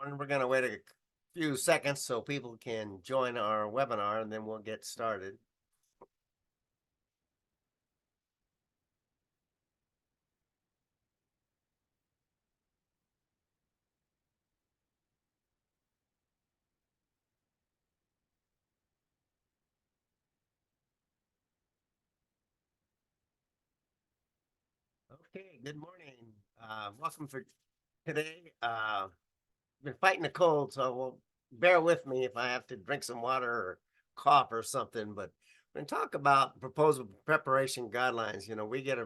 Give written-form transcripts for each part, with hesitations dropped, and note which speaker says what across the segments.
Speaker 1: And we're going to wait a few seconds so people can join our webinar, and then we'll get started. Okay, good morning. Welcome for today. Been fighting a cold, so bear with me if I have to drink some water or cough or something. But when talk about proposal preparation guidelines, we get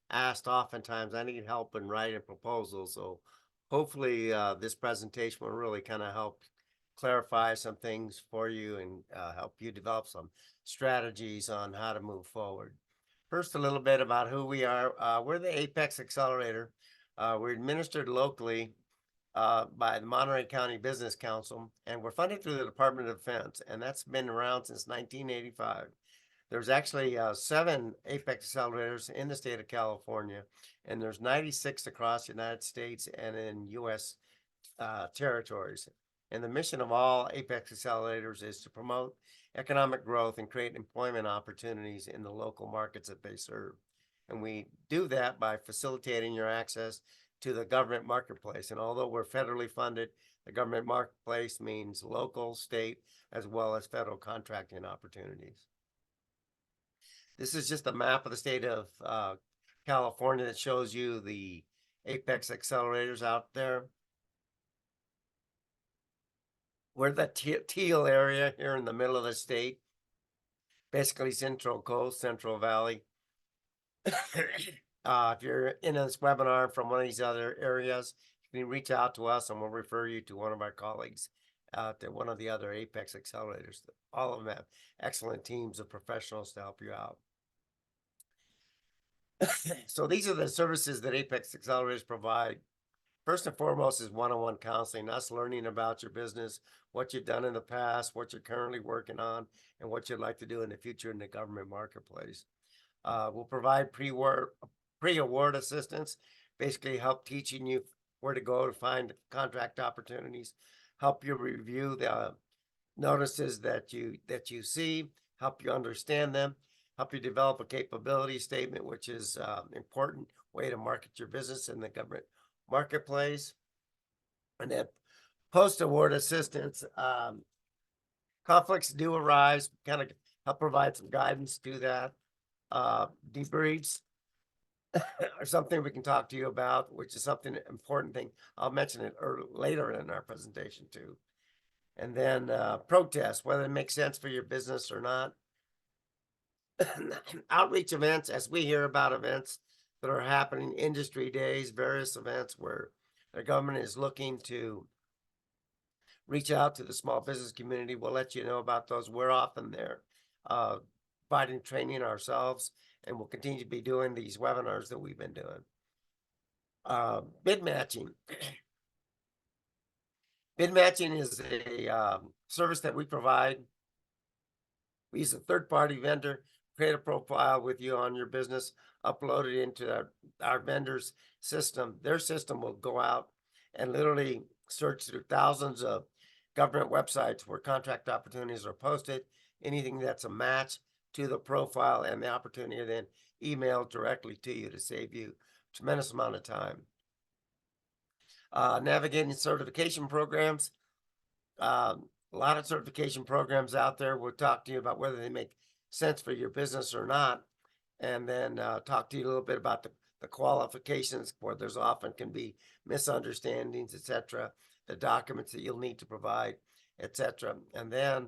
Speaker 1: asked oftentimes. I need help in writing proposals, so hopefully this presentation will really kind of help clarify some things for you and help you develop some strategies on how to move forward. First, a little bit about who we are. We're the Apex Accelerator. We're administered locally by the Monterey County Business Council, and we're funded through the Department of Defense, and that's been around since 1985. There's actually 7 Apex Accelerators in the state of California, and there's 96 across the United States and in U.S. Territories. And the mission of all Apex Accelerators is to promote economic growth and create employment opportunities in the local markets that they serve. And we do that by facilitating your access to the government marketplace. And although we're federally funded, the government marketplace means local, state, as well as federal contracting opportunities. This is just a map of the state of California that shows you the Apex Accelerators out there. We're the teal area here in the middle of the state, basically Central Coast, Central Valley. If you're in this webinar from one of these other areas, you can reach out to us and we'll refer you to one of our colleagues at one of the other Apex Accelerators. All of them have excellent teams of professionals to help you out. So these are the services that Apex Accelerators provide. First and foremost is one-on-one counseling, us learning about your business, what you've done in the past, what you're currently working on, and what you'd like to do in the future in the government marketplace. We'll provide pre-award assistance, basically help teaching you where to go to find contract opportunities, help you review the notices that you see, help you understand them, help you develop a capability statement, which is an important way to market your business in the government marketplace. And then post-award assistance, conflicts do arise, kind of help provide some guidance to that. Debriefs are something we can talk to you about, which is something important thing. I'll mention it later in our presentation too. And then protests, whether it makes sense for your business or not. Outreach events, as we hear about events that are happening, industry days, various events where the government is looking to reach out to the small business community. We'll let you know about those. We're often there providing training ourselves, and we'll continue to be doing these webinars that we've been doing. Bid matching. Bid matching is a service that we provide. We use a third-party vendor, create a profile with you on your business, upload it into our vendor's system. Their system will go out and literally search through thousands of government websites where contract opportunities are posted, anything that's a match to the profile, and the opportunity then email directly to you to save you a tremendous amount of time. Navigating certification programs. A lot of certification programs out there. We'll talk to you about whether they make sense for your business or not, and then talk to you a little bit about the qualifications, where there's often can be misunderstandings, etc., the documents that you'll need to provide, etc. And then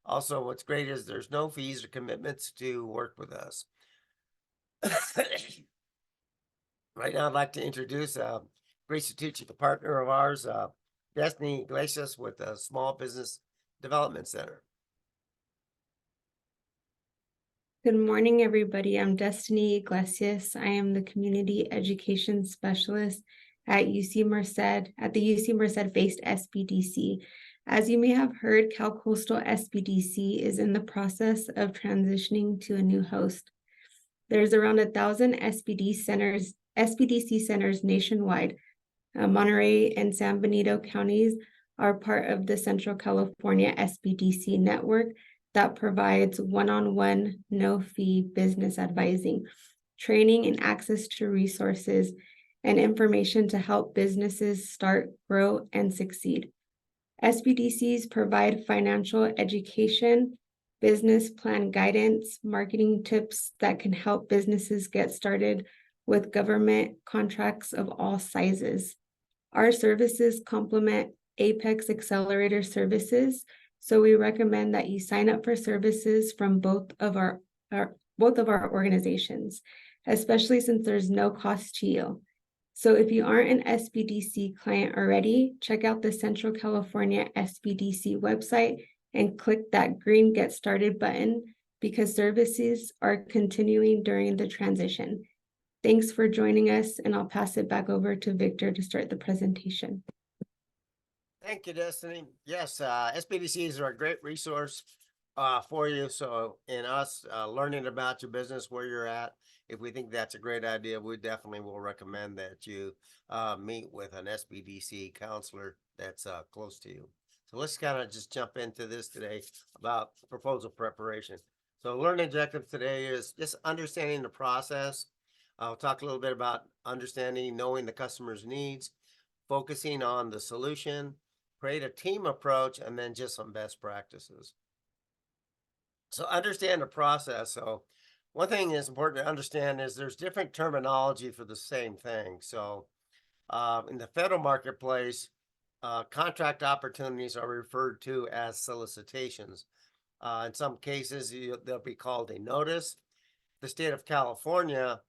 Speaker 1: also what's great is there's no fees or commitments to work with us. Right now, I'd like to introduce a great strategic partner of ours, Destiny Iglesias with the Small Business Development Center.
Speaker 2: Good morning, everybody. I'm Destiny Iglesias. I am the Community Education Specialist at UC Merced, at the UC Merced-based SBDC. As you may have heard, CalCoastal SBDC is in the process of transitioning to a new host. There's around 1,000 SBDC centers nationwide. Monterey and San Benito counties are part of the Central California SBDC network that provides one-on-one, no-fee business advising, training, and access to resources and information to help businesses start, grow, and succeed. SBDCs provide financial education, business plan guidance, marketing tips that can help businesses get started with government contracts of all sizes. Our services complement Apex Accelerator services, so we recommend that you sign up for services from both of our organizations, especially since there's no cost to you. So if you aren't an SBDC client already, check out the Central California SBDC website and click that green Get Started button because services are continuing during the transition. Thanks for joining us, and I'll pass it back over to Victor to start the presentation.
Speaker 1: Thank you, Destiny. Yes, SBDCs are a great resource for you. So in us learning about your business, where you're at, if we think that's a great idea, we definitely will recommend that you meet with an SBDC counselor that's close to you. So let's kind of just jump into this today about proposal preparation. So learning objective today is just understanding the process. I'll talk a little bit about understanding, knowing the customer's needs, focusing on the solution, create a team approach, and then just some best practices. So understand the process. So one thing that's important to understand is there's different terminology for the same thing. So in the federal marketplace, contract opportunities are referred to as solicitations. In some cases, they'll be called a notice. The state of California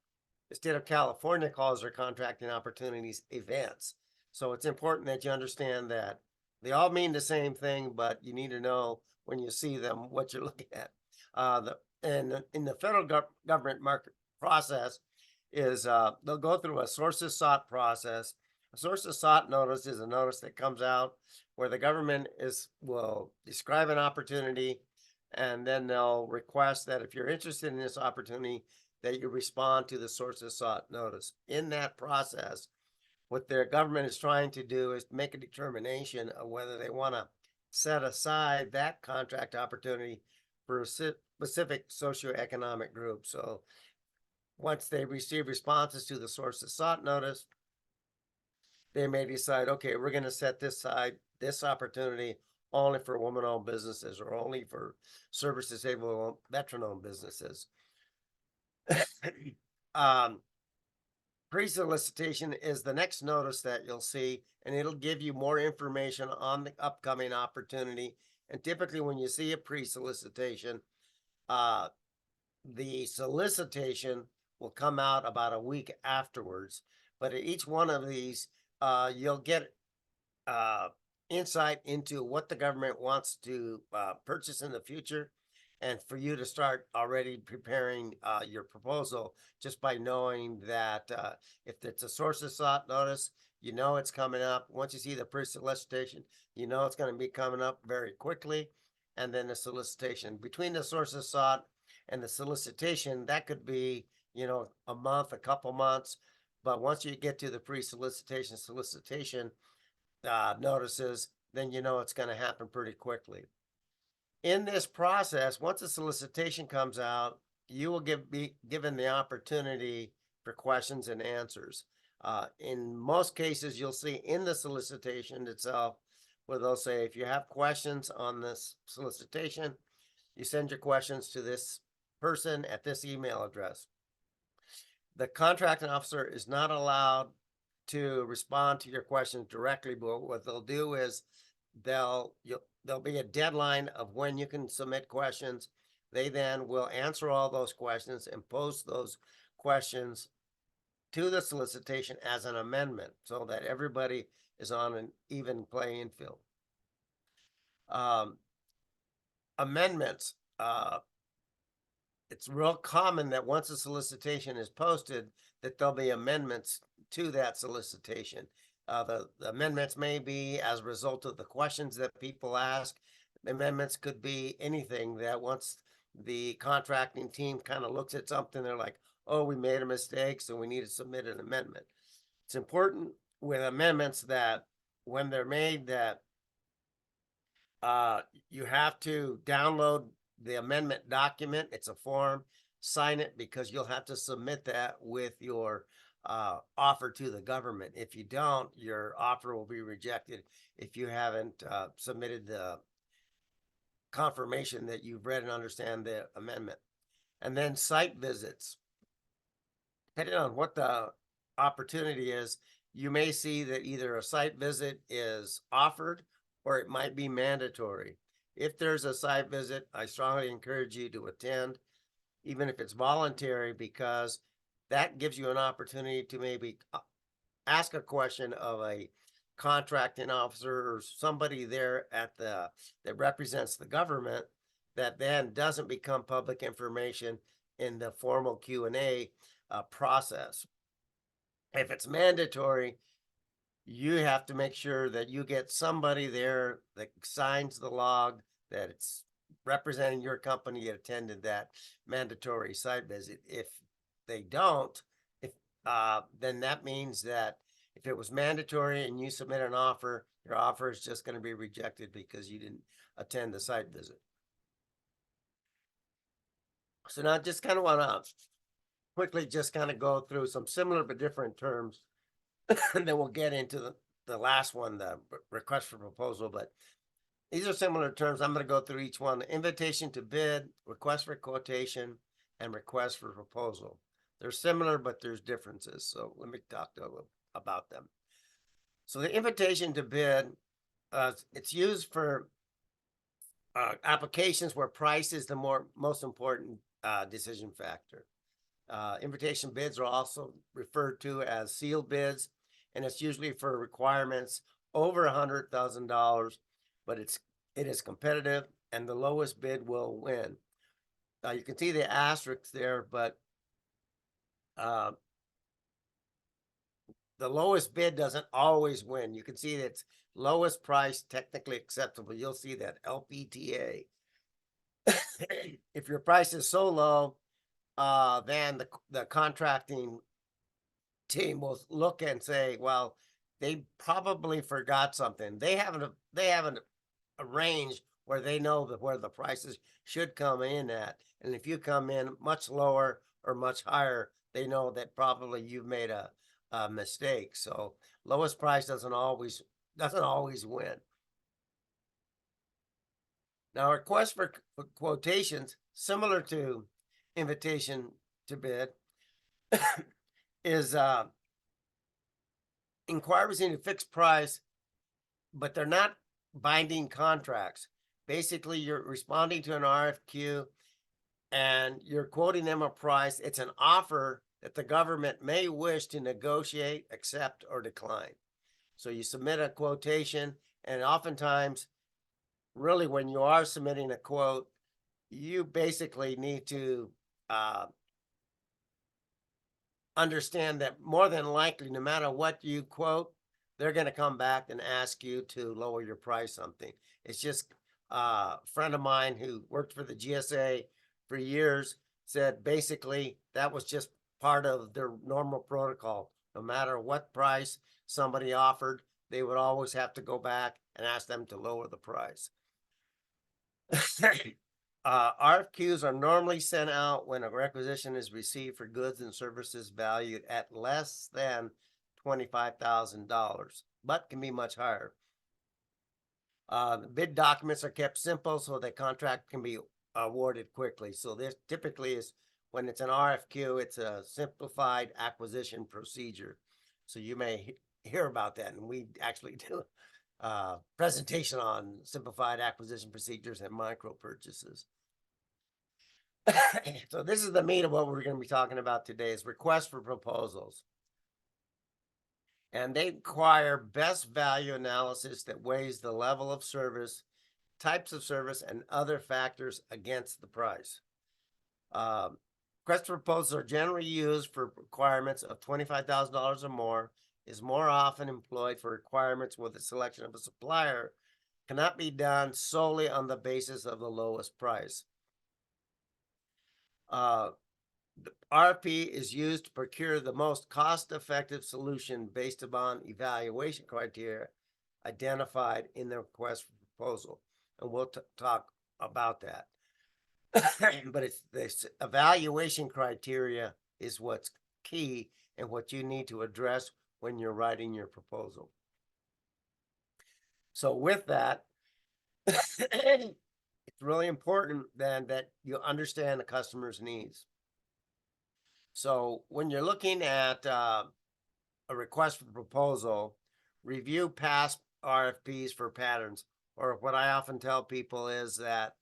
Speaker 1: calls their contracting opportunities events. So it's important that you understand that they all mean the same thing, but you need to know when you see them what you're looking at. In the federal government market process is they'll go through a sources sought process. A sources sought notice is a notice that comes out where the government will describe an opportunity, and then they'll request that if you're interested in this opportunity, that you respond to the sources sought notice. In that process, what their government is trying to do is make a determination of whether they want to set aside that contract opportunity for a specific socioeconomic group. So once they receive responses to the sources sought notice, they may decide, okay, we're going to set this opportunity only for woman-owned businesses or only for service-disabled veteran-owned businesses. Pre-solicitation is the next notice that you'll see, and it'll give you more information on the upcoming opportunity. And typically when you see a pre-solicitation, the solicitation will come out about a week afterwards. But at each one of these, you'll get insight into what the government wants to purchase in the future, and for you to start already preparing your proposal just by knowing that if it's a sources sought notice, you know it's coming up. Once you see the pre-solicitation, you know it's going to be coming up very quickly. And then the solicitation. Between the sources sought and the solicitation, that could be, a month, a couple months. But once you get to the pre-solicitation, solicitation notices, then you know it's going to happen pretty quickly. In this process, once a solicitation comes out, you will be given the opportunity for questions and answers. In most cases, you'll see in the solicitation itself where they'll say, if you have questions on this solicitation, you send your questions to this person at this email address. The contracting officer is not allowed to respond to your questions directly, but what they'll do is there'll be a deadline of when you can submit questions. They then will answer all those questions and post those questions to the solicitation as an amendment so that everybody is on an even playing field. Amendments. It's real common that once a solicitation is posted, that there'll be amendments to that solicitation. The amendments may be as a result of the questions that people ask. Amendments could be anything that once the contracting team kind of looks at something, they're like, oh, we made a mistake, so we need to submit an amendment. It's important with amendments that when they're made that You have to download the amendment document. It's a form, sign it because you'll have to submit that with your offer to the government. If you don't, your offer will be rejected if you haven't submitted the confirmation that you've read and understand the amendment. And then site visits. Depending on what the opportunity is, you may see that either a site visit is offered or it might be mandatory. If there's a site visit, I strongly encourage you to attend, even if it's voluntary, because that gives you an opportunity to maybe ask a question of a contracting officer or somebody there at the that represents the government that then doesn't become public information in the formal Q&A process. If it's mandatory, you have to make sure that you get somebody there that signs the log that it's representing your company that attended that mandatory site visit. If they don't, then that means that if it was mandatory and you submit an offer, your offer is just going to be rejected because you didn't attend the site visit. So now I just kind of want to quickly just kind of go through some similar but different terms, and then we'll get into the last one, the request for proposal. But these are similar terms. I'm going to go through each one: invitation to bid, request for quotation, and request for proposal. They're similar, but there's differences. So let me talk about them. So the invitation to bid, it's used for applications where price is the most important decision factor. Invitation bids are also referred to as sealed bids, and it's usually for requirements over $100,000, but it is competitive, and the lowest bid will win. You can see the asterisks there, but the lowest bid doesn't always win. You can see it's lowest price technically acceptable. You'll see that LPTA. If your price is so low, then the contracting team will look and say, well, they probably forgot something. They haven't arranged where they know that where the prices should come in at. And if you come in much lower or much higher, they know that probably you've made a mistake. So lowest price doesn't always win. Now, request for quotations, similar to invitation to bid, is inquiries into fixed price, but they're not binding contracts. Basically, you're responding to an RFQ and you're quoting them a price. It's an offer that the government may wish to negotiate, accept, or decline. So you submit a quotation, and oftentimes, really, when you are submitting a quote, you basically need to understand that more than likely, no matter what you quote, they're going to come back and ask you to lower your price something. It's just a friend of mine who worked for the GSA for years said basically that was just part of their normal protocol. No matter what price somebody offered, they would always have to go back and ask them to lower the price. RFQs are normally sent out when a requisition is received for goods and services valued at less than $25,000, but can be much higher. The bid documents are kept simple so the contract can be awarded quickly. So this typically is when it's an RFQ, it's a simplified acquisition procedure. So you may hear about that, and we actually do a presentation on simplified acquisition procedures and micro purchases. So this is the meat of what we're going to be talking about today is requests for proposals. And they require best value analysis that weighs the level of service, types of service, and other factors against the price. Request for proposals are generally used for requirements of $25,000 or more, is more often employed for requirements where the selection of a supplier cannot be done solely on the basis of the lowest price. The RFP is used to procure the most cost-effective solution based upon evaluation criteria identified in the request for proposal. and we'll talk about that. But it's this evaluation criteria is what's key and what you need to address when you're writing your proposal. So with that, it's really important then that you understand the customer's needs. So when you're looking at a request for proposal, review past RFPs for patterns, or what I often tell people is that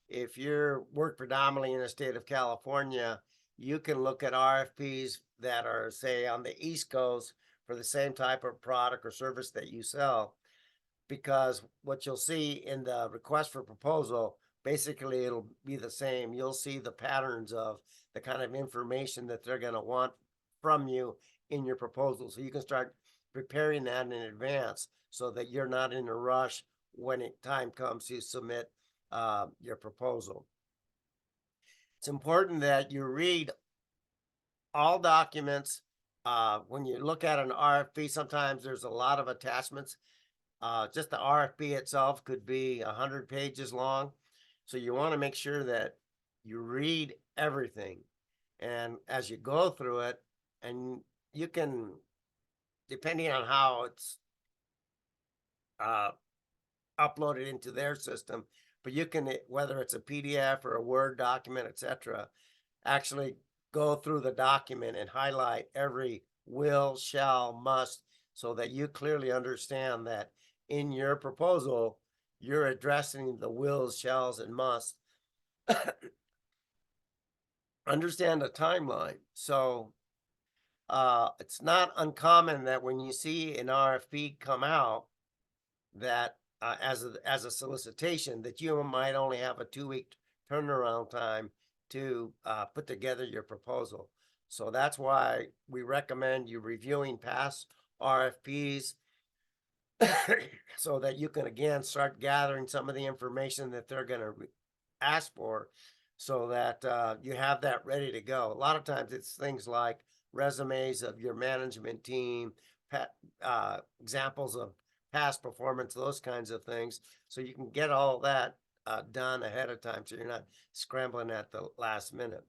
Speaker 1: if you work predominantly in the state of California, you can look at RFPs that are, say, on the East Coast for the same type of product or service that you sell, because what you'll see in the request for proposal, basically it'll be the same. You'll see the patterns of the kind of information that they're going to want from you in your proposal. So you can start preparing that in advance so that you're not in a rush when time comes to submit your proposal. It's important that you read all documents. When you look at an RFP, sometimes there's a lot of attachments. Just the RFP itself could be 100 pages long. So you want to make sure that you read everything. And as you go through it, and you can, depending on how it's uploaded into their system, but you can, whether it's a PDF or a Word document, etc., actually go through the document and highlight every will, shall, must, so that you clearly understand that in your proposal, you're addressing the wills, shalls, and musts. Understand the timeline. So it's not uncommon that when you see an RFP come out, that as a solicitation, that you might only have a 2-week turnaround time to put together your proposal. So that's why we recommend you reviewing past RFPs so that you can, again, start gathering some of the information that they're going to ask for, so that you have that ready to go. A lot of times it's things like resumes of your management team, examples of past performance, those kinds of things. So you can get all that done ahead of time, so you're not scrambling at the last minute.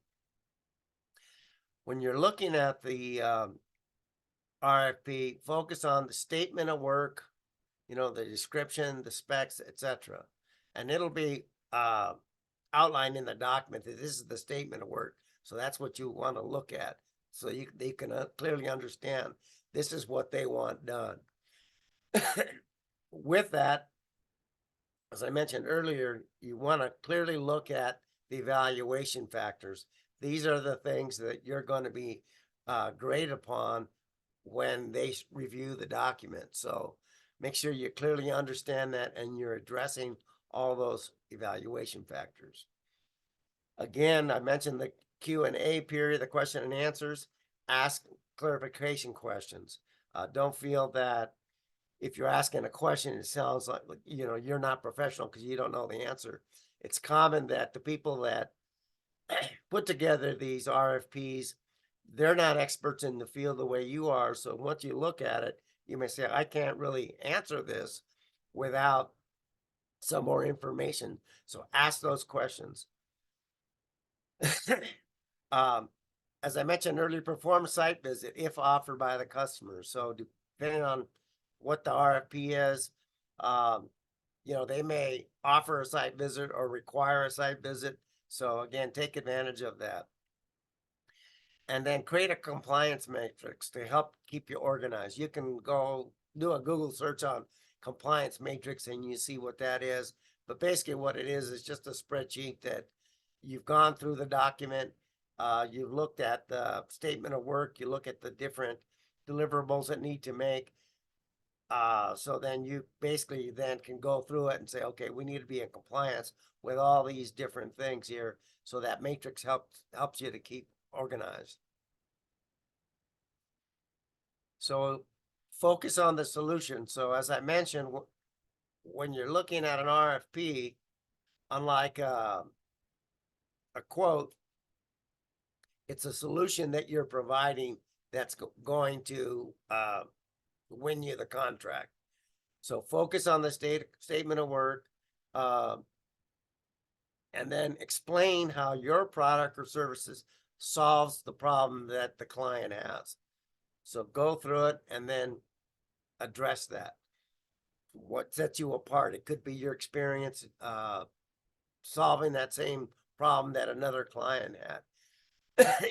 Speaker 1: When you're looking at the RFP, focus on the statement of work, the description, the specs, etc. And it'll be outlined in the document that this is the statement of work. So that's what you want to look at, so they can clearly understand this is what they want done. With that, as I mentioned earlier, you want to clearly look at the evaluation factors. These are the things that you're going to be graded upon when they review the document. So make sure you clearly understand that and you're addressing all those evaluation factors. Again, I mentioned the Q&A period, the question and answers. Ask clarification questions. Don't feel that if you're asking a question, it sounds like you're not professional because you don't know the answer. It's common that the people that put together these RFPs, they're not experts in the field the way you are. So once you look at it, you may say, I can't really answer this without some more information. So ask those questions. As I mentioned earlier, perform a site visit if offered by the customer. So depending on what the RFP is, they may offer a site visit or require a site visit. So again, take advantage of that. And then create a compliance matrix to help keep you organized. You can go do a Google search on compliance matrix and you see what that is. But basically what it is just a spreadsheet that you've gone through the document. You've looked at the statement of work. You look at the different deliverables that need to make. So then you basically then can go through it and say, okay, we need to be in compliance with all these different things here. So that matrix helps you to keep organized. So focus on the solution. So as I mentioned, when you're looking at an RFP, unlike a quote, it's a solution that you're providing that's going to win you the contract. So focus on the statement of work, And then explain how your product or services solves the problem that the client has. So go through it and then address that. What sets you apart? It could be your experience solving that same problem that another client had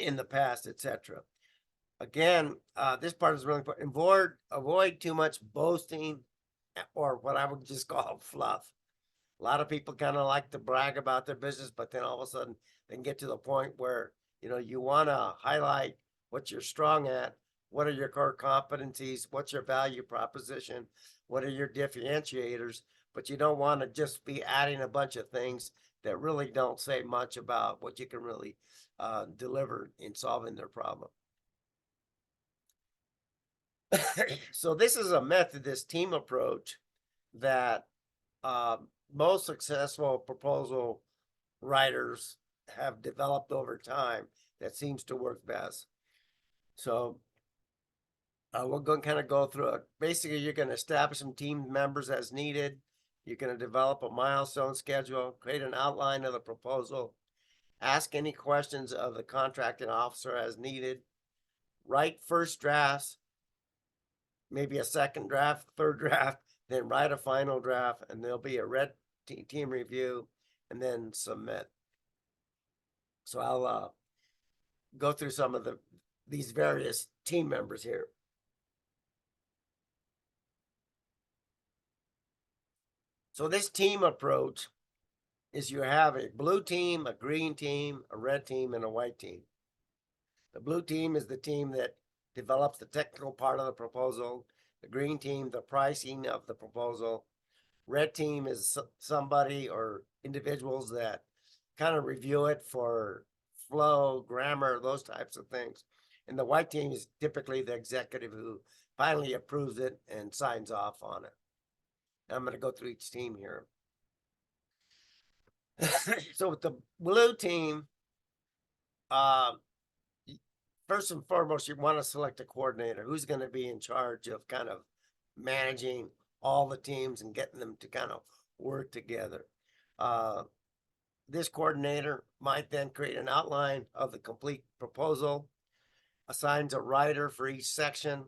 Speaker 1: in the past, etc. Again, this part is really important. Avoid too much boasting or what I would just call fluff. A lot of people kind of like to brag about their business, but then all of a sudden they can get to the point where, you want to highlight what you're strong at. What are your core competencies? What's your value proposition? What are your differentiators? But you don't want to just be adding a bunch of things that really don't say much about what you can really deliver in solving their problem. So this is a method, this team approach that most successful proposal writers have developed over time that seems to work best. So we're going to kind of go through it. Basically, you're going to establish some team members as needed. You're going to develop a milestone schedule, create an outline of the proposal, ask any questions of the contracting officer as needed, write first drafts, maybe a second draft, third draft, then write a final draft, and there'll be a red team review, and then submit. So I'll go through some of these various team members here. So this team approach is you have a blue team, a green team, a red team, and a white team. The blue team is the team that develops the technical part of the proposal. The green team, the pricing of the proposal. Red team is somebody or individuals that kind of review it for flow, grammar, those types of things. And the white team is typically the executive who finally approves it and signs off on it. I'm going to go through each team here. So with the blue team, first and foremost, you want to select a coordinator who's going to be in charge of kind of managing all the teams and getting them to kind of work together. This coordinator might then create an outline of the complete proposal, assigns a writer for each section,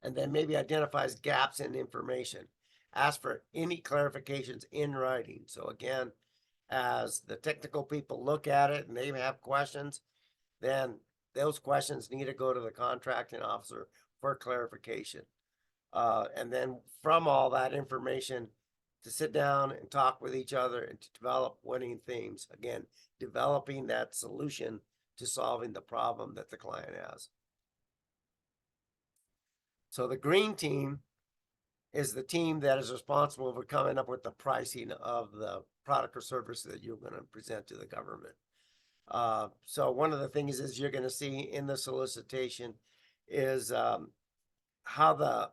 Speaker 1: and then maybe identifies gaps in information. Ask for any clarifications in writing. So again, as the technical people look at it and they have questions, then those questions need to go to the contracting officer for clarification. And then from all that information, to sit down and talk with each other and to develop winning themes. Again, developing that solution to solving the problem that the client has. So the green team is the team that is responsible for coming up with the pricing of the product or service that you're going to present to the government. So one of the things is you're going to see in the solicitation is how the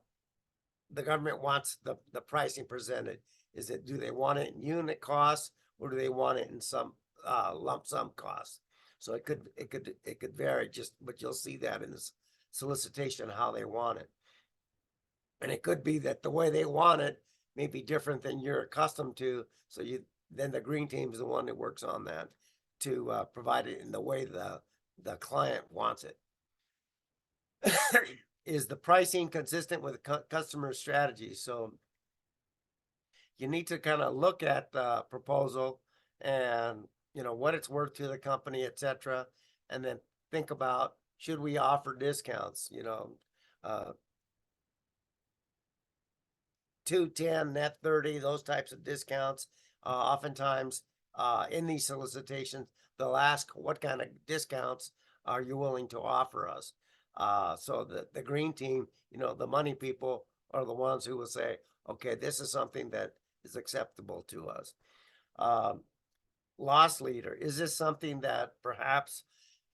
Speaker 1: government wants the pricing presented. Is it, do they want it in unit costs or do they want it in some lump sum costs? So it could vary, just, but you'll see that in this solicitation how they want it. And it could be that the way they want it may be different than you're accustomed to. So then the green team is the one that works on that to provide it in the way the client wants it. Is the pricing consistent with customer strategy? So you need to kind of look at the proposal and what it's worth to the company, etc., and then think about, should we offer discounts? 210, net 30, those types of discounts. Oftentimes in these solicitations, they'll ask, what kind of discounts are you willing to offer us? So the green team, the money people are the ones who will say, okay, this is something that is acceptable to us. Loss leader, is this something that perhaps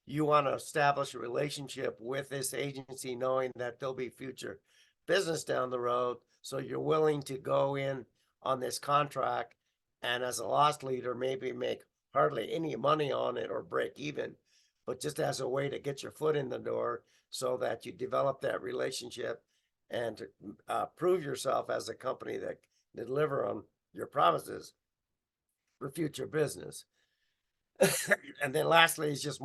Speaker 1: you want to establish a relationship with this agency, knowing that there'll be future business down the road? So you're willing to go in on this contract and as a loss leader, maybe make hardly any money on it or break even, but just as a way to get your foot in the door so that you develop that relationship and prove yourself as a company that deliver on your promises for future business. And then lastly is just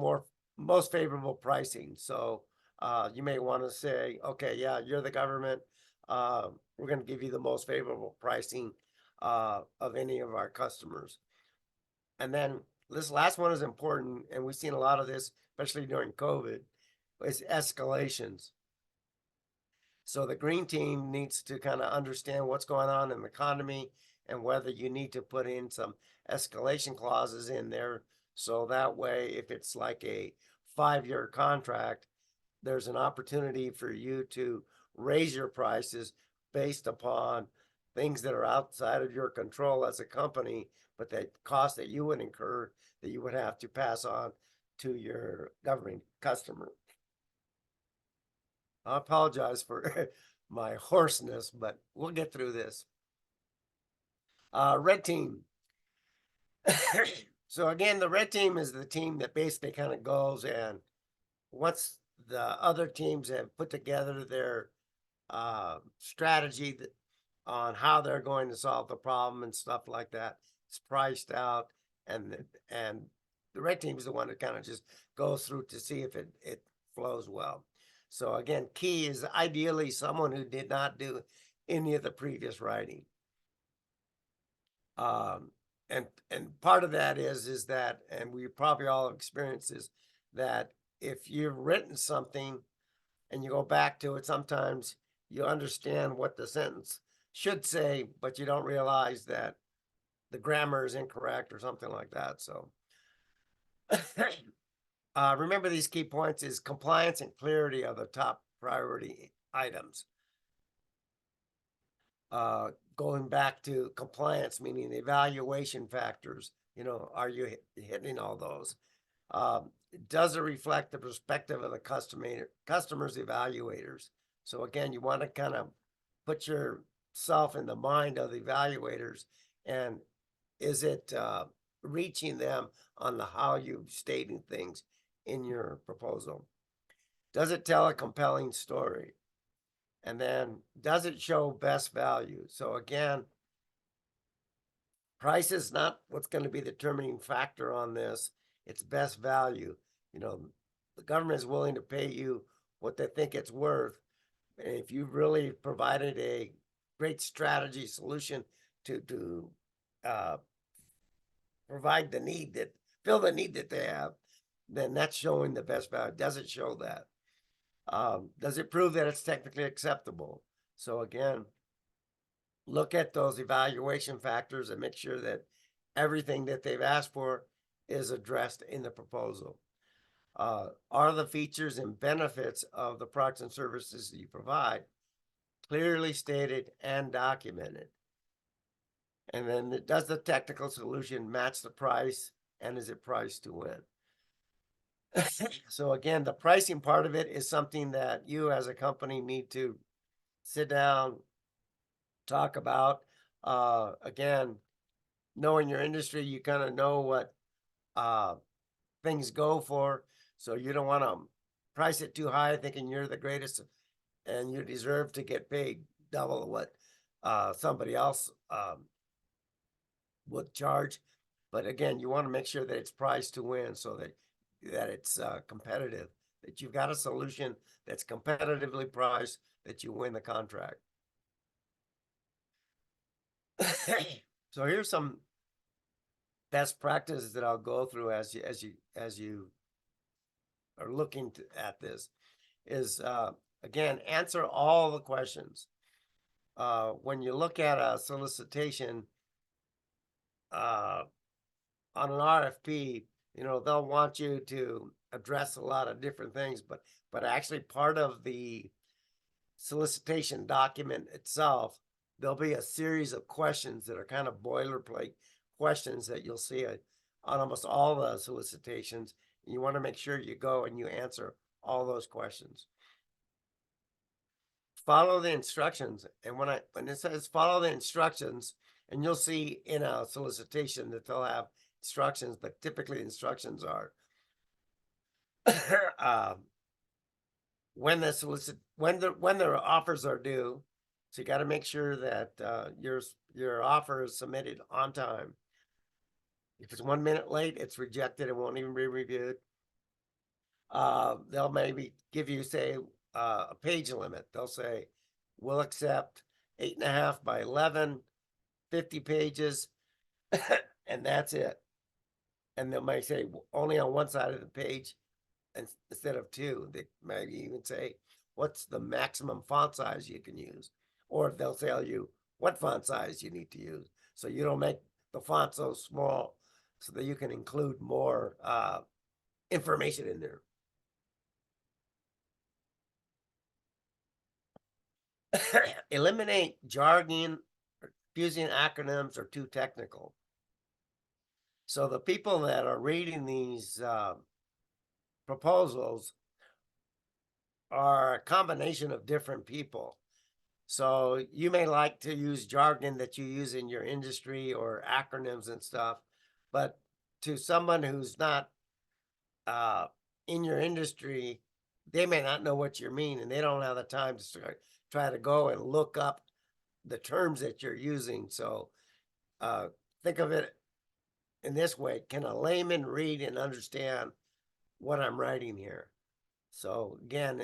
Speaker 1: most favorable pricing. So you may want to say, okay, yeah, you're the government. We're going to give you the most favorable pricing of any of our customers. And then this last one is important, and we've seen a lot of this, especially during COVID, is escalations. So the green team needs to kind of understand what's going on in the economy and whether you need to put in some escalation clauses in there. So that way, if it's like a 5-year contract, there's an opportunity for you to raise your prices based upon things that are outside of your control as a company, but that cost that you would incur that you would have to pass on to your government customer. I apologize for my hoarseness, but we'll get through this. Red team. So again, the red team is the team that basically kind of goes and once the other teams have put together their strategy on how they're going to solve the problem and stuff like that, it's priced out, and the red team is the one that kind of just goes through to see if it flows well. So again, key is ideally someone who did not do any of the previous writing. And part of that is that, and we probably all have experienced this, that if you've written something and you go back to it, sometimes you understand what the sentence should say, but you don't realize that the grammar is incorrect or something like that. So remember these key points is compliance and clarity are the top priority items. Going back to compliance, meaning the evaluation factors, are you hitting all those? Does it reflect the perspective of the customers evaluators? So again, you want to kind of put yourself in the mind of the evaluators, and is it reaching them on how you're stating things in your proposal? Does it tell a compelling story? And then does it show best value? So again, price is not what's going to be the determining factor on this. It's best value. The government is willing to pay you what they think it's worth. And if you've really provided a great strategy solution to provide fill the need that they have, then that's showing the best value. Does it show that? Does it prove that it's technically acceptable? So again, look at those evaluation factors and make sure that everything that they've asked for is addressed in the proposal. Are the features and benefits of the products and services that you provide clearly stated and documented? And then does the technical solution match the price, and is it priced to win? So again, the pricing part of it is something that you as a company need to sit down, talk about. Again, knowing your industry, you kind of know what things go for. So you don't want to price it too high thinking you're the greatest and you deserve to get paid double what somebody else would charge. But again, you want to make sure that it's priced to win so that it's competitive, that you've got a solution that's competitively priced, that you win the contract. So here's some best practices that I'll go through as you are looking at this. Is again, answer all the questions. When you look at a solicitation on an RFP, they'll want you to address a lot of different things, but actually part of the solicitation document itself, there'll be a series of questions that are kind of boilerplate questions that you'll see on almost all the solicitations. You want to make sure you go and you answer all those questions. Follow the instructions. And when it says follow the instructions, and you'll see in a solicitation that they'll have instructions, but typically the instructions are when their offers are due, So you got to make sure that your offer is submitted on time. If it's 1 minute late, it's rejected. It won't even be reviewed. They'll maybe give you, say, a page limit. They'll say, we'll accept 8.5 by 11, 50 pages, and that's it. And they might say only on one side of the page instead of two. They maybe even say, what's the maximum font size you can use? Or they'll tell you what font size you need to use. So you don't make the font so small so that you can include more information in there. Eliminate jargon, using acronyms are too technical. So the people that are reading these proposals are a combination of different people. So you may like to use jargon that you use in your industry or acronyms and stuff, but to someone who's not in your industry, they may not know what you mean, and they don't have the time to try to go and look up the terms that you're using. So think of it in this way: can a layman read and understand what I'm writing here? So again,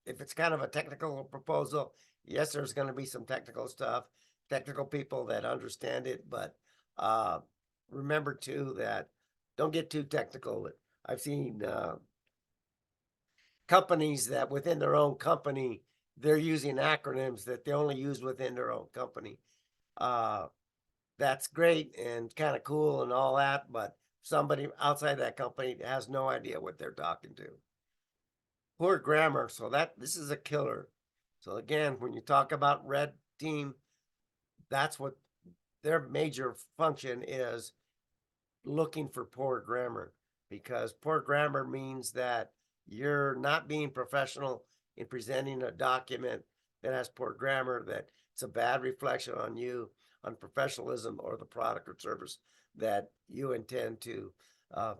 Speaker 1: if it's kind of a technical proposal, yes, there's going to be some technical stuff, technical people that understand it, but remember too that don't get too technical. I've seen companies that within their own company, they're using acronyms that they only use within their own company. That's great and kind of cool and all that, but somebody outside that company has no idea what they're talking to. Poor grammar, so this is a killer. So again, when you talk about red team, that's what their major function is, looking for poor grammar, because poor grammar means that you're not being professional in presenting a document that has poor grammar, that it's a bad reflection on you, on professionalism or the product or service that you intend to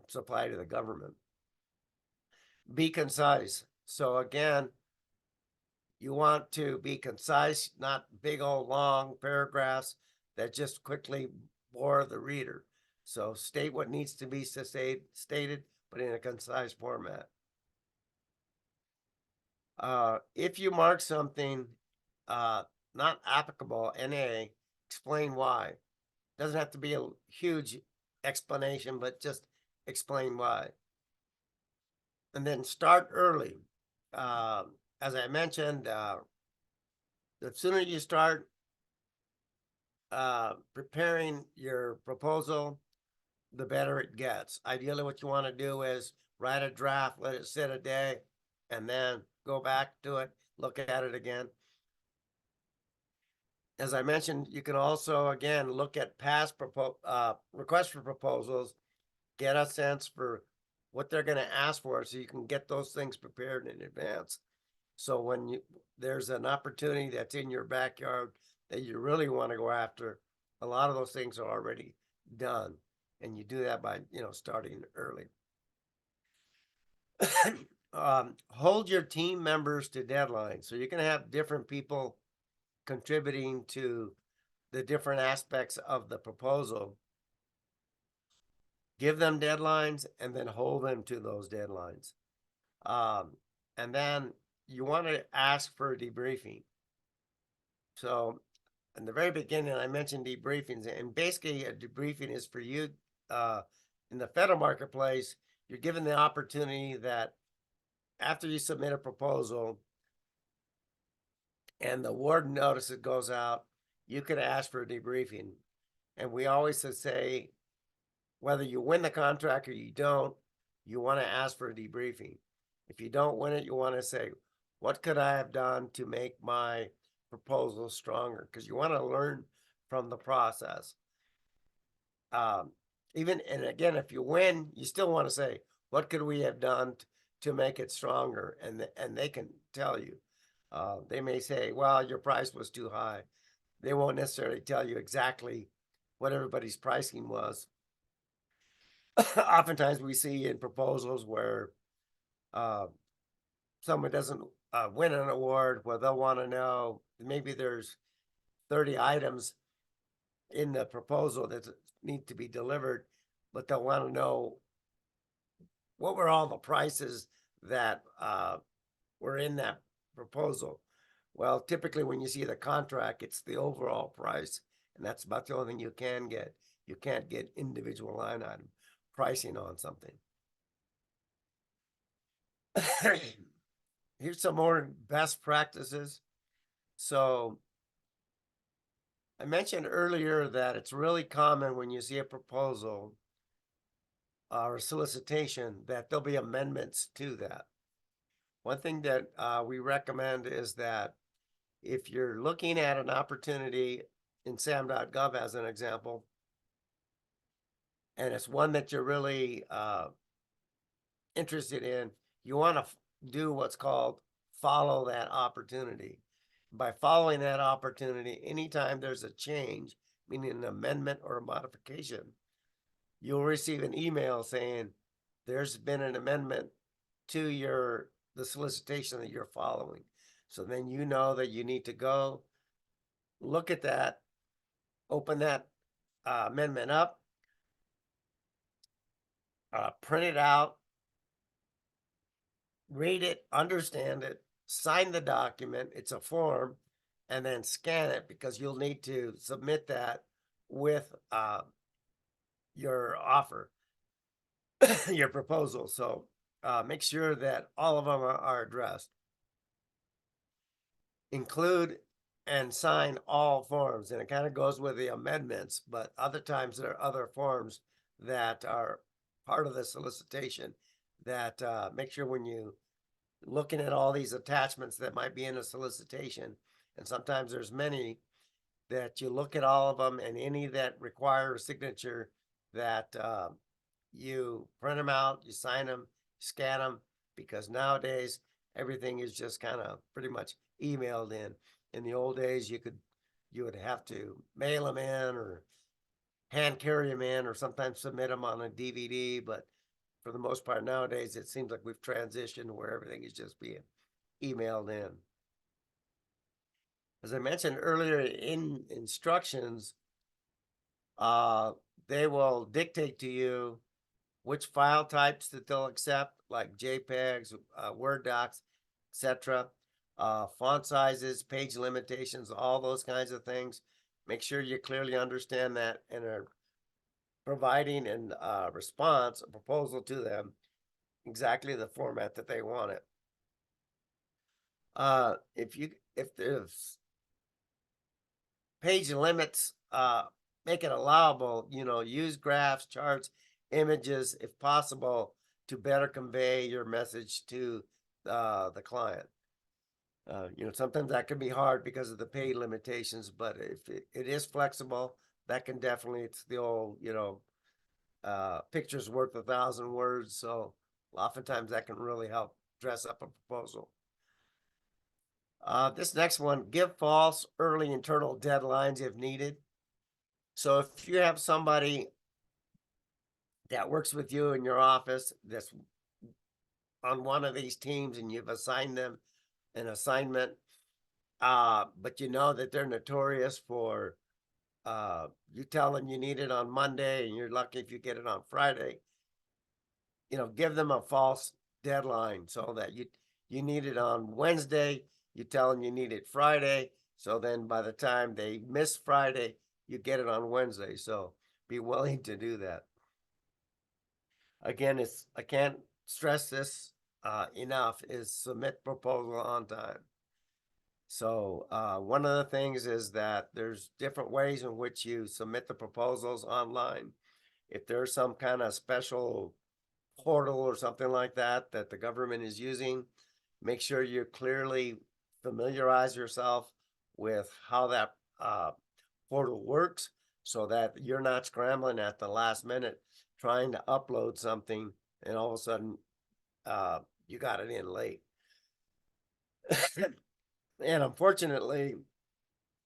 Speaker 1: supply to the government. Be concise. So again, you want to be concise, not big old long paragraphs that just quickly bore the reader. So state what needs to be stated, but in a concise format. If you mark something not applicable, NA, explain why. Doesn't have to be a huge explanation, but just explain why. And then start early. As I mentioned, the sooner you start preparing your proposal, the better it gets. Ideally, what you want to do is write a draft, let it sit a day, and then go back to it, look at it again. As I mentioned, you can also, again, look at past requests for proposals, get a sense for what they're going to ask for, so you can get those things prepared in advance. So when there's an opportunity that's in your backyard that you really want to go after, a lot of those things are already done. And you do that by, starting early. Hold your team members to deadlines. So you can have different people contributing to the different aspects of the proposal. Give them deadlines and then hold them to those deadlines. And then you want to ask for a debriefing. So in the very beginning, I mentioned debriefings, and basically a debriefing is for you in the federal marketplace. You're given the opportunity that after you submit a proposal and the award notice that goes out, you can ask for a debriefing. And we always say, whether you win the contract or you don't, you want to ask for a debriefing. If you don't win it, you want to say, what could I have done to make my proposal stronger? Because you want to learn from the process. And again, if you win, you still want to say, what could we have done to make it stronger? And they can tell you. They may say, well, your price was too high. They won't necessarily tell you exactly what everybody's pricing was. Oftentimes we see in proposals where someone doesn't win an award, where they'll want to know, maybe there's 30 items in the proposal that need to be delivered, but they'll want to know what were all the prices that were in that proposal. Well, typically when you see the contract, it's the overall price, and that's about the only thing you can get. You can't get individual line item pricing on something. Here's some more best practices. So I mentioned earlier that it's really common when you see a proposal or a solicitation that there'll be amendments to that. One thing that we recommend is that if you're looking at an opportunity in SAM.gov as an example, and it's one that you're really interested in, you want to do what's called follow that opportunity. By following that opportunity, anytime there's a change, meaning an amendment or a modification, you'll receive an email saying there's been an amendment to the solicitation that you're following. So then you know that you need to go look at that, open that amendment up, print it out, read it, understand it, sign the document, it's a form, and then scan it, because you'll need to submit that with your offer, your proposal. So make sure that all of them are addressed. Include and sign all forms, and it kind of goes with the amendments, but other times there are other forms that are part of the solicitation that make sure when you looking at all these attachments that might be in a solicitation, and sometimes there's many, that you look at all of them, and any that require a signature, that you print them out, you sign them, scan them, because nowadays everything is just kind of pretty much emailed in. In the old days, you would have to mail them in or hand carry them in, or sometimes submit them on a DVD. But for the most part nowadays, it seems like we've transitioned where everything is just being emailed in. As I mentioned earlier, in instructions, they will dictate to you which file types that they'll accept, like JPEGs, Word docs, etc. Font sizes, page limitations, all those kinds of things. Make sure you clearly understand that and are providing a response, a proposal to them, exactly the format that they want it. If there's page limits, make it allowable, use graphs, charts, images, if possible, to better convey your message to the client. Sometimes that can be hard because of the page limitations, but if it is flexible, that can definitely, it's the old, picture's worth 1,000 words. So oftentimes that can really help dress up a proposal. This next one, give false early internal deadlines if needed. So if you have somebody that works with you in your office that's on one of these teams, and you've assigned them an assignment, but you know that they're notorious for you tell them you need it on Monday, and you're lucky if you get it on Friday. Give them a false deadline, so that you need it on Wednesday, you tell them you need it Friday, so then by the time they miss Friday, you get it on Wednesday. So be willing to do that. Again, I can't stress this enough, is submit proposal on time. So one of the things is that there's different ways in which you submit the proposals online. If there's some kind of special portal or something like that that the government is using, make sure you clearly familiarize yourself with how that portal works, so that you're not scrambling at the last minute trying to upload something, and all of a sudden you got it in late. And unfortunately,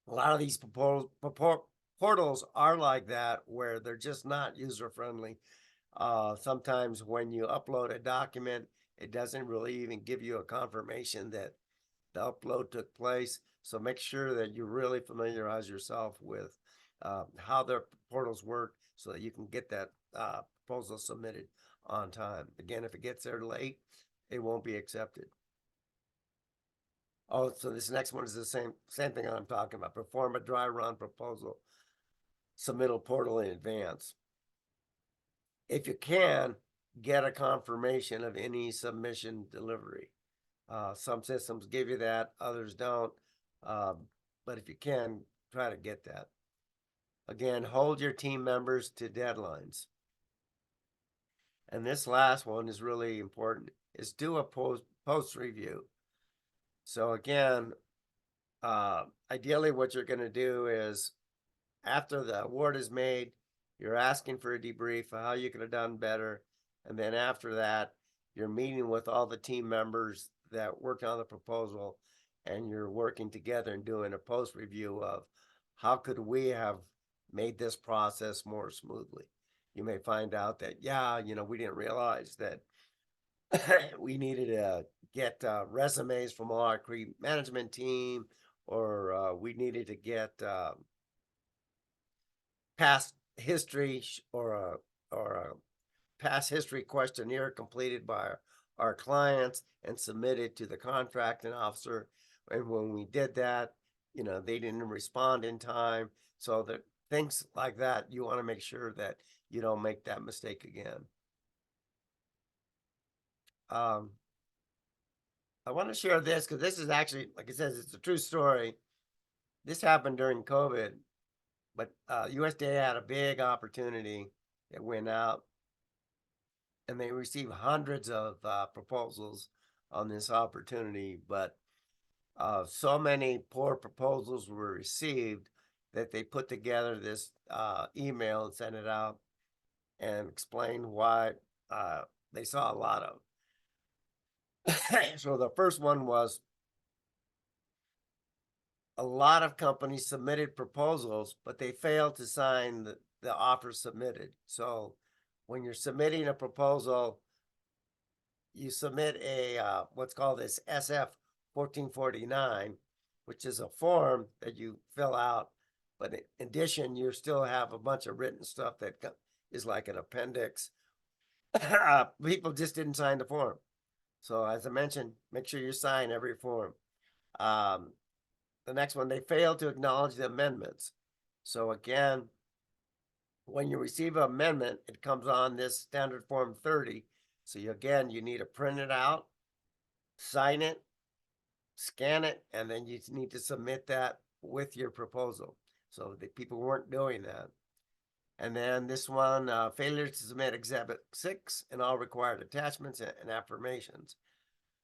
Speaker 1: a lot of these portals are like that, where they're just not user friendly. Sometimes when you upload a document, it doesn't really even give you a confirmation that the upload took place. So make sure that you really familiarize yourself with how their portals work so that you can get that proposal submitted on time. Again, if it gets there late, it won't be accepted. Oh, so this next one is the same thing I'm talking about. Perform a dry run proposal submittal portal in advance. If you can, get a confirmation of any submission delivery. Some systems give you that, others don't. But if you can, try to get that. Again, hold your team members to deadlines. And this last one is really important, is do a post review. So again, ideally what you're going to do is after the award is made, you're asking for a debrief of how you could have done better. And then after that, you're meeting with all the team members that worked on the proposal, and you're working together and doing a post review of how could we have made this process more smoothly. You may find out that, yeah, we didn't realize that we needed to get resumes from our management team, or we needed to get past history or a past history questionnaire completed by our clients and submitted to the contracting officer. And when we did that, they didn't respond in time. So that things like that, you want to make sure that you don't make that mistake again. I want to share this because this is actually, like I said, it's a true story. This happened during COVID, but USDA had a big opportunity that went out, and they received hundreds of proposals on this opportunity, but so many poor proposals were received that they put together this email and sent it out and explained why they saw a lot of. So the first one was a lot of companies submitted proposals, but they failed to sign the offer submitted. So when you're submitting a proposal, you submit a what's called this SF 1449, which is a form that you fill out. But in addition, you still have a bunch of written stuff that is like an appendix. People just didn't sign the form. So as I mentioned, make sure you sign every form. The next one, they failed to acknowledge the amendments. So again, when you receive an amendment, it comes on this standard form 30. So you need to print it out, sign it, scan it, and then you need to submit that with your proposal. So the people weren't doing that. And then this one, failure to submit Exhibit 6 and all required attachments and affirmations.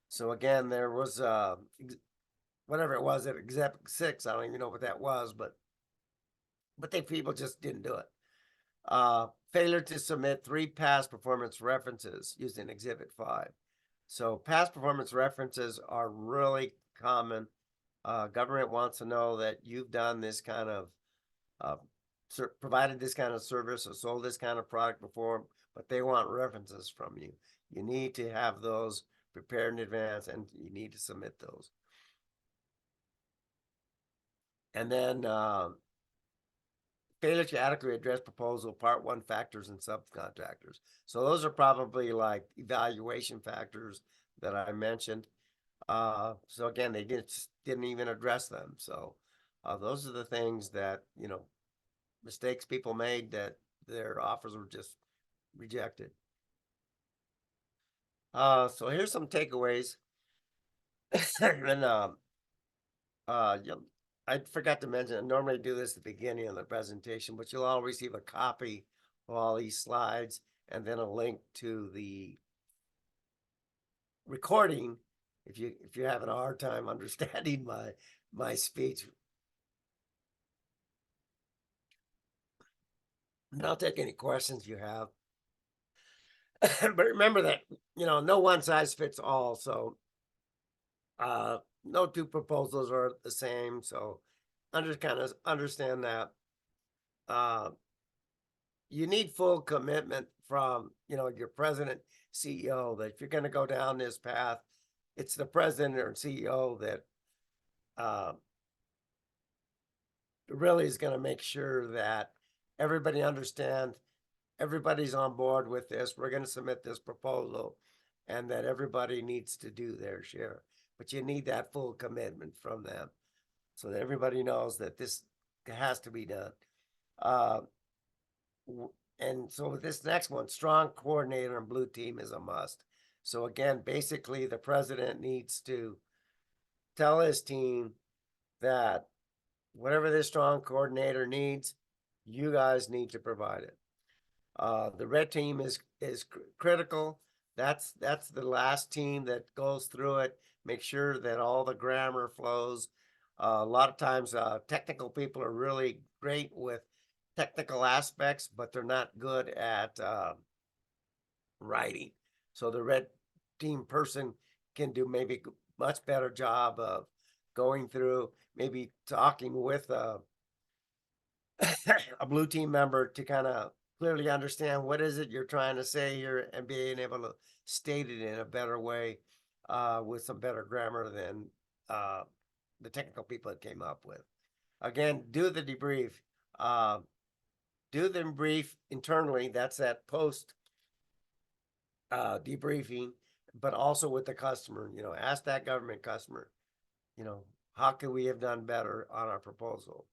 Speaker 1: So again, there was whatever it was at Exhibit 6. I don't even know what that was, but people just didn't do it. Failure to submit 3 past performance references using Exhibit 5. So past performance references are really common. Government wants to know that you've done this kind of provided this kind of service or sold this kind of product before, but they want references from you. You need to have those prepared in advance, and you need to submit those. And then failure to adequately address proposal part 1 factors and subcontractors. So those are probably like evaluation factors that I mentioned. So again, they didn't even address them. So those are the things that, mistakes people made, that their offers were just rejected. So here's some takeaways. And I forgot to mention, I normally do this at the beginning of the presentation, but you'll all receive a copy of all these slides and then a link to the recording if you're having a hard time understanding my speech. And I'll take any questions you have. But remember that, no one size fits all. So no 2 proposals are the same. So kind of understand that. You need full commitment from, your president, CEO, that if you're going to go down this path, it's the president or CEO that really is gonna make sure that everybody understands, everybody's on board with this, we're gonna submit this proposal, and that everybody needs to do their share. But you need that full commitment from them, so that everybody knows that this has to be done. Uh, and so with this next one, strong coordinator and blue team is a must. So again, basically the president needs to tell his team that whatever this strong coordinator needs, you guys need to provide it. The red team is critical. That's the last team that goes through it, make sure that all the grammar flows. A lot of times, technical people are really great with technical aspects, but they're not good at writing. So the red team person can do maybe much better job of going through, maybe talking with a blue team member to kind of clearly understand what is it you're trying to say here, and being able to state it in a better way with some better grammar than the technical people that came up with. Again, do the debrief. Do the debrief internally. That's that post debriefing, but also with the customer. Ask that government customer, how could we have done better on our proposal?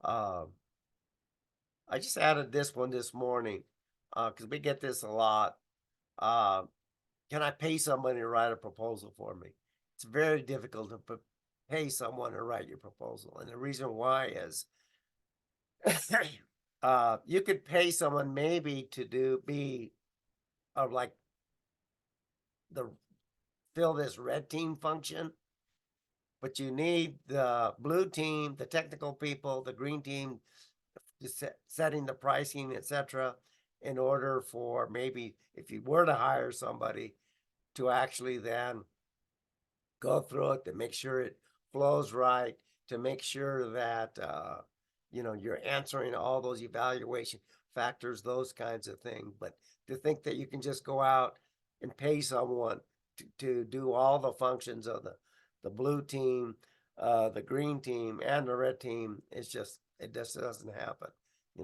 Speaker 1: I just added this one this morning because we get this a lot. Can I pay somebody to write a proposal for me? It's very difficult to pay someone to write your proposal. And the reason why is you could pay someone maybe to be like the fill this red team function, but you need the blue team, the technical people, the green team, setting the pricing, etc., in order for maybe if you were to hire somebody to actually then go through it, to make sure it flows right, to make sure that you're answering all those evaluation factors, those kinds of things. But to think that you can just go out and pay someone to do all the functions of the blue team, the green team, and the red team, it just doesn't happen.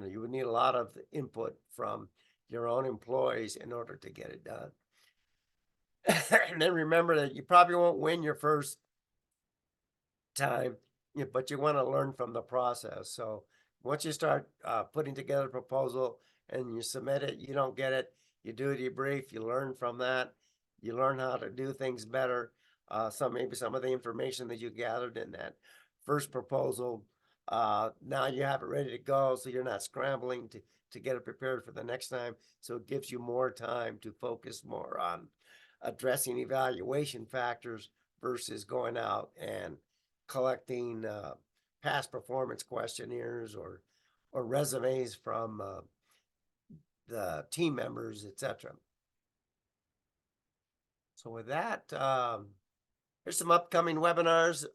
Speaker 1: You would need a lot of input from your own employees in order to get it done. And then remember that you probably won't win your first time, but you want to learn from the process. So once you start putting together a proposal and you submit it, you don't get it, you do a debrief, you learn from that, you learn how to do things better. Maybe some of the information that you gathered in that first proposal, now you have it ready to go, so you're not scrambling to get it prepared for the next time. So it gives you more time to focus more on addressing evaluation factors versus going out and collecting past performance questionnaires or resumes from the team members, etc. So with that, here's some upcoming webinars.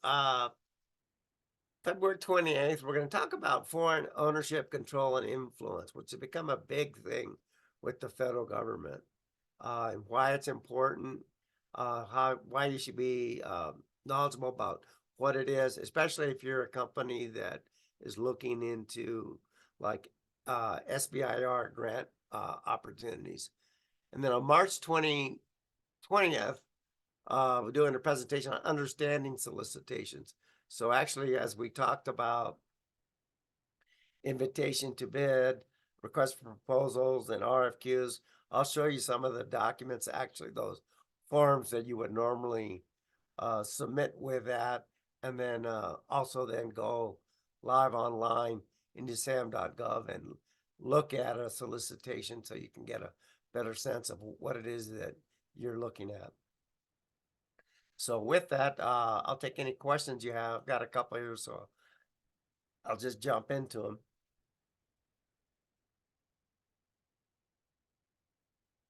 Speaker 1: February 28th, we're going to talk about foreign ownership, control, and influence, which has become a big thing with the federal government, and why it's important, why you should be knowledgeable about what it is, especially if you're a company that is looking into like SBIR grant opportunities. And then on March 20th, we're doing a presentation on understanding solicitations. So actually, as we talked about invitation to bid, request for proposals, and RFQs, I'll show you some of the documents, actually those forms that you would normally submit with that, and then also then go live online into sam.gov and look at a solicitation so you can get a better sense of what it is that you're looking at. So with that, I'll take any questions you have. I've got a couple here, so I'll just jump into them.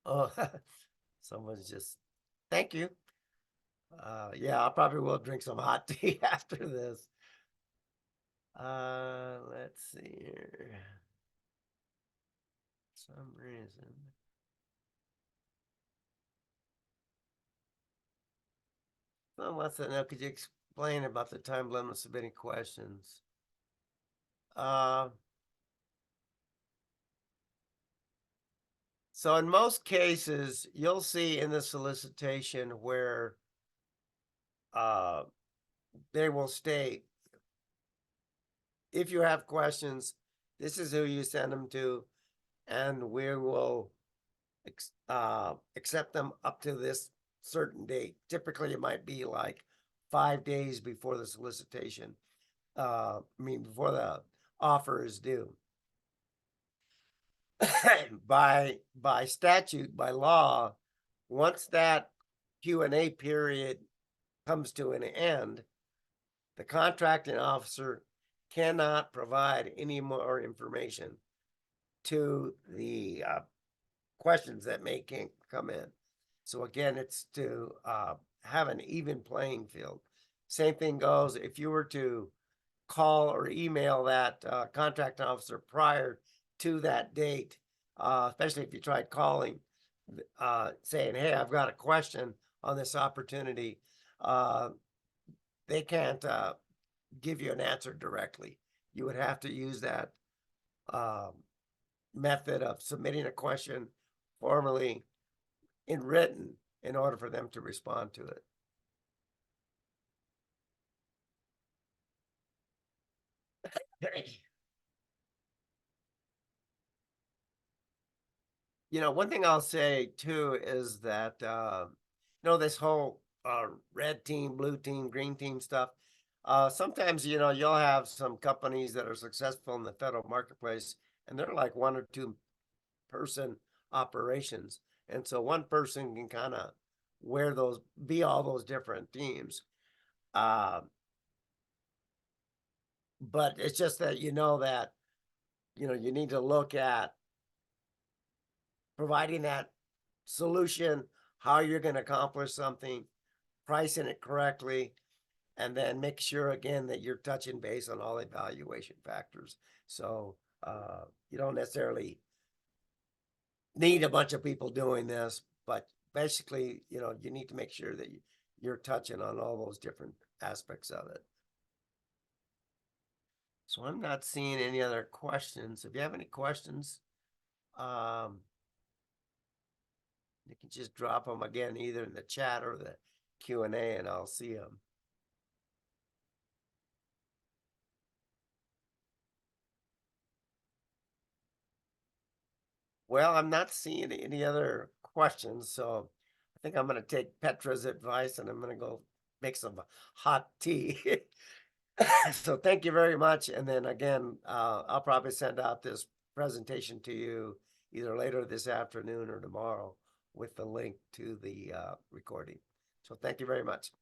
Speaker 1: Oh, someone's just, thank you. Yeah, I probably will drink some hot tea after this. Let's see here. Some reason. Well, what's that now? Could you explain about the time limit submitting questions. So in most cases, you'll see in the solicitation where they will state, if you have questions, this is who you send them to, and we will accept them up to this certain date. Typically, it might be like 5 days before the solicitation. Before the offer is due. By statute, by law, once that Q&A period comes to an end, the contracting officer cannot provide any more information to the questions that may come in. So again, it's to have an even playing field. Same thing goes if you were to call or email that contracting officer prior to that date, especially if you tried calling, saying, hey, I've got a question on this opportunity. They can't give you an answer directly. You would have to use that method of submitting a question formally in written in order for them to respond to it. One thing I'll say too is that this whole red team, blue team, green team stuff. Sometimes you'll have some companies that are successful in the federal marketplace, and they're like 1 or 2 person operations, and so one person can kind of be all those different teams. But it's just that you need to look at providing that solution, how you're going to accomplish something, pricing it correctly, and then make sure again that you're touching base on all evaluation factors. So you don't necessarily need a bunch of people doing this, but basically, you need to make sure that you're touching on all those different aspects of it. So I'm not seeing any other questions. If you have any questions, you can just drop them again, either in the chat or the Q&A, and I'll see them. Well, I'm not seeing any other questions, so I think I'm going to take Petra's advice and I'm going to go make some hot tea. So thank you very much. And then again, I'll probably send out this presentation to you either later this afternoon or tomorrow with the link to the recording. So thank you very much.